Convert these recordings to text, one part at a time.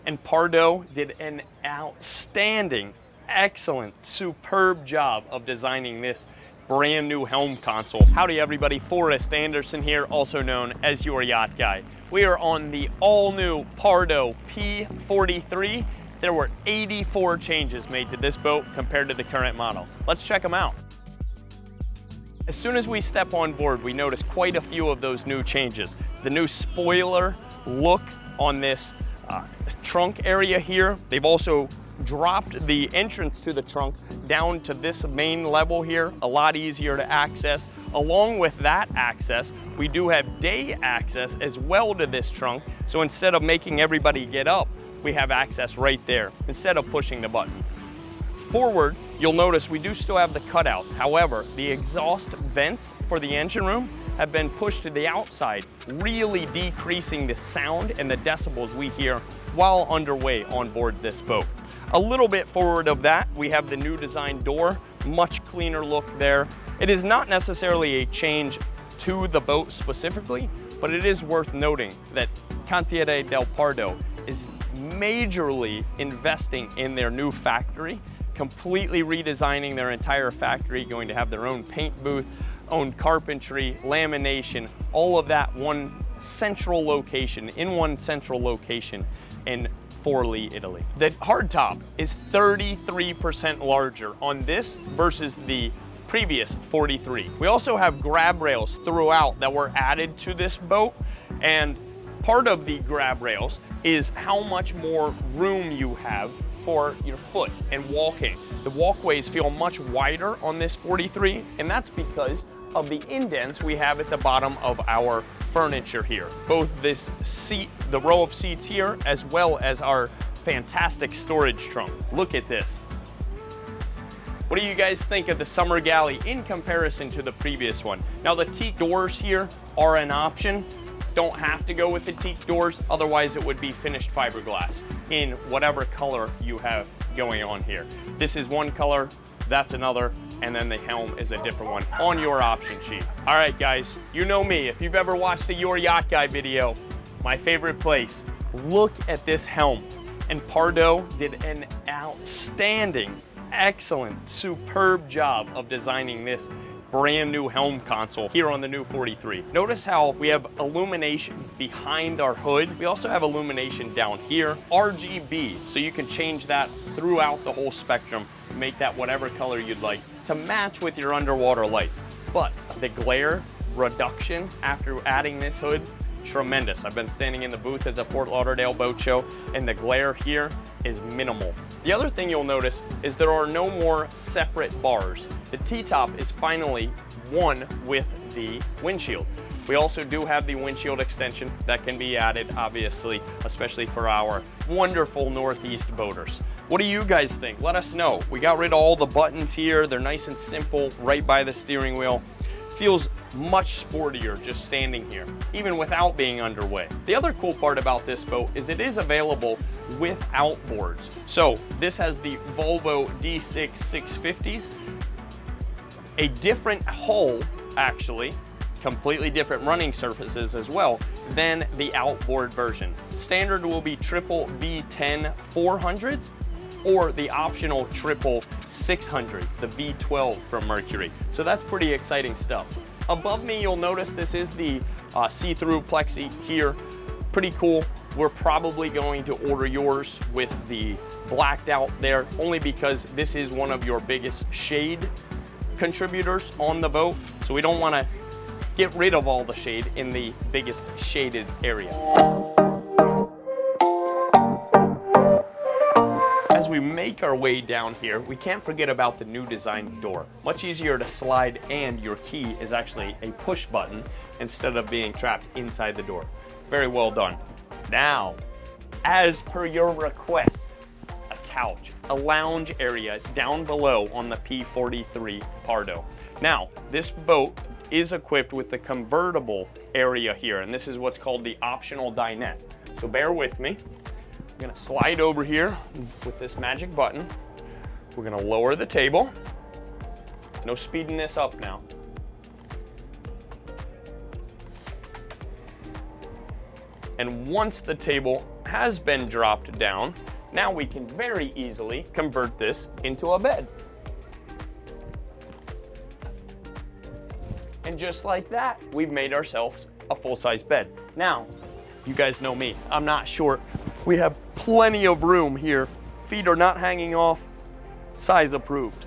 and Pardo did an outstanding, excellent, superb job of designing this brand new Helm console. Howdy everybody, Forrest Anderson here, also known as your yacht guy. We are on the all new Pardo P43. There were 84 changes made to this boat compared to the current model. Let's check them out. As soon as we step on board, we notice quite a few of those new changes. The new spoiler look on this trunk area here. They've also dropped the entrance to the trunk down to this main level here, a lot easier to access. Along with that access, we do have day access as well to this trunk. So instead of making everybody get up, we have access right there instead of pushing the button. Forward, you'll notice we do still have the cutouts. However, the exhaust vents for the engine room have been pushed to the outside, really decreasing the sound and the decibels we hear while underway on board this boat. A little bit forward of that, we have the new design door, much cleaner look there. It is not necessarily a change to the boat specifically, but it is worth noting that Cantiere del Pardo is majorly investing in their new factory, completely redesigning their entire factory, going to have their own paint booth, own carpentry, lamination, all of that one central location, in Forlì, Italy. The hardtop is 33% larger on this versus the previous 43. We also have grab rails throughout that were added to this boat, and part of the grab rails is how much more room you have for your foot and walking. The walkways feel much wider on this 43, and that's because of the indents we have at the bottom of our furniture here. Both this seat, the row of seats here, as well as our fantastic storage trunk. Look at this. What do you guys think of the summer galley in comparison to the previous one? Now the teak doors here are an option. Don't have to go with the teak doors, otherwise it would be finished fiberglass in whatever color you have going on here. This is one color, that's another, and then the Helm is a different one on your option sheet. All right guys, you know me, if you've ever watched a Your Yacht Guy video, my favorite place, look at this Helm. And Pardo did an outstanding, excellent, superb job of designing this brand new Helm console here on the new 43. Notice how we have illumination behind our hood. We also have illumination down here, RGB, so you can change that throughout the whole spectrum, make that whatever color you'd like to match with your underwater lights. But the glare reduction after adding this hood, tremendous. I've been standing in the booth at the Fort Lauderdale Boat Show, and the glare here is minimal. The other thing you'll notice is there are no more separate bars. The T-top is finally one with the windshield. We also do have the windshield extension that can be added, obviously, especially for our wonderful Northeast boaters. What do you guys think? Let us know. We got rid of all the buttons here. They're nice and simple, right by the steering wheel. Feels much sportier just standing here, even without being underway. The other cool part about this boat is it is available with outboards. So this has the Volvo D6 650s, a different hull actually, completely different running surfaces as well than the outboard version. Standard will be triple V10 400s or the optional triple 600s, the V12 from Mercury. So that's pretty exciting stuff. Above me, you'll notice this is the see-through plexi here. Pretty cool. We're probably going to order yours with the blacked out there, only because this is one of your biggest shade contributors on the boat. So we don't want to get rid of all the shade in the biggest shaded area. As we make our way down here, we can't forget about the new design door. Much easier to slide, and your key is actually a push button instead of being trapped inside the door. Very well done. Now, as per your request, a couch, a lounge area down below on the P43 Pardo. Now, this boat is equipped with the convertible area here, and this is what's called the optional dinette. So bear with me. I'm gonna slide over here with this magic button. We're gonna lower the table. No speeding this up now. And once the table has been dropped down. Now we can very easily convert this into a bed. And just like that, we've made ourselves a full-size bed. Now, you guys know me, I'm not short. We have plenty of room here. Feet are not hanging off, size approved.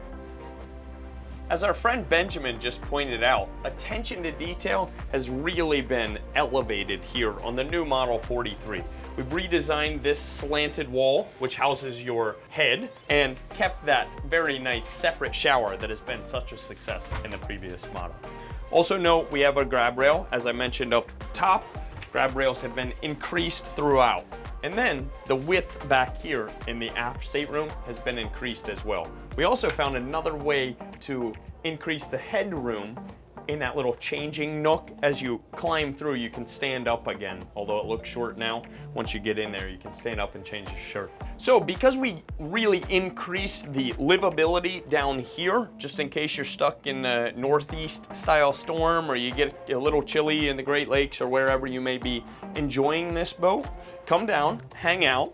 As our friend Benjamin just pointed out, attention to detail has really been elevated here on the new Model 43. We've redesigned this slanted wall, which houses your head, and kept that very nice separate shower that has been such a success in the previous model. Also note, we have a grab rail, as I mentioned up top. Grab rails have been increased throughout. And then the width back here in the aft stateroom has been increased as well. We also found another way to increase the headroom in that little changing nook. As you climb through, you can stand up again, although it looks short now. Once you get in there, you can stand up and change your shirt. So because we really increased the livability down here, just in case you're stuck in a northeast style storm or you get a little chilly in the Great Lakes or wherever you may be enjoying this boat, come down, hang out,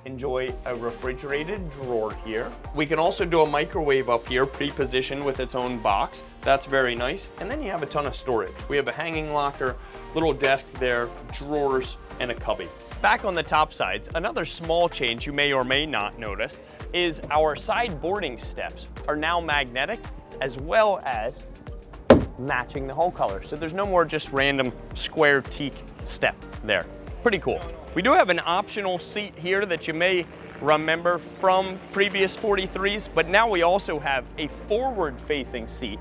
enjoy a refrigerated drawer here. We can also do a microwave up here, pre-positioned with its own box. That's very nice. And then you have a ton of storage. We have a hanging locker, little desk there, drawers, and a cubby. Back on the top sides, another small change you may or may not notice is our side boarding steps are now magnetic, as well as matching the hull color. So there's no more just random square teak step there. Pretty cool. We do have an optional seat here that you may remember from previous 43s, but now we also have a forward-facing seat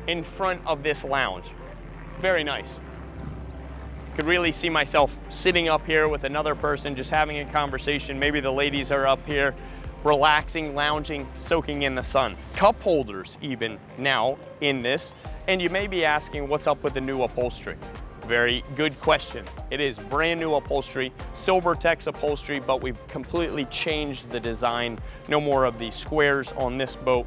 in front of this lounge. Very nice. Could really see myself sitting up here with another person, just having a conversation. Maybe the ladies are up here relaxing, lounging, soaking in the sun. Cup holders even now in this. And you may be asking, what's up with the new upholstery? Very good question. It is brand new upholstery, Silvertex upholstery, but we've completely changed the design. No more of the squares on this boat.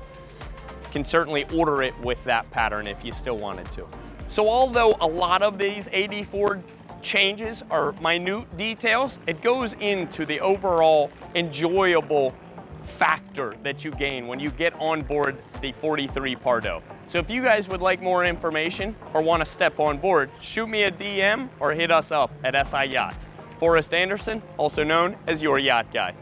Can certainly order it with that pattern if you still wanted to. So although a lot of these 84 changes are minute details, it goes into the overall enjoyable factor that you gain when you get on board the 43 Pardo. So if you guys would like more information or want to step on board, shoot me a DM or hit us up at SI Yachts. Forrest Anderson, also known as your yacht guy.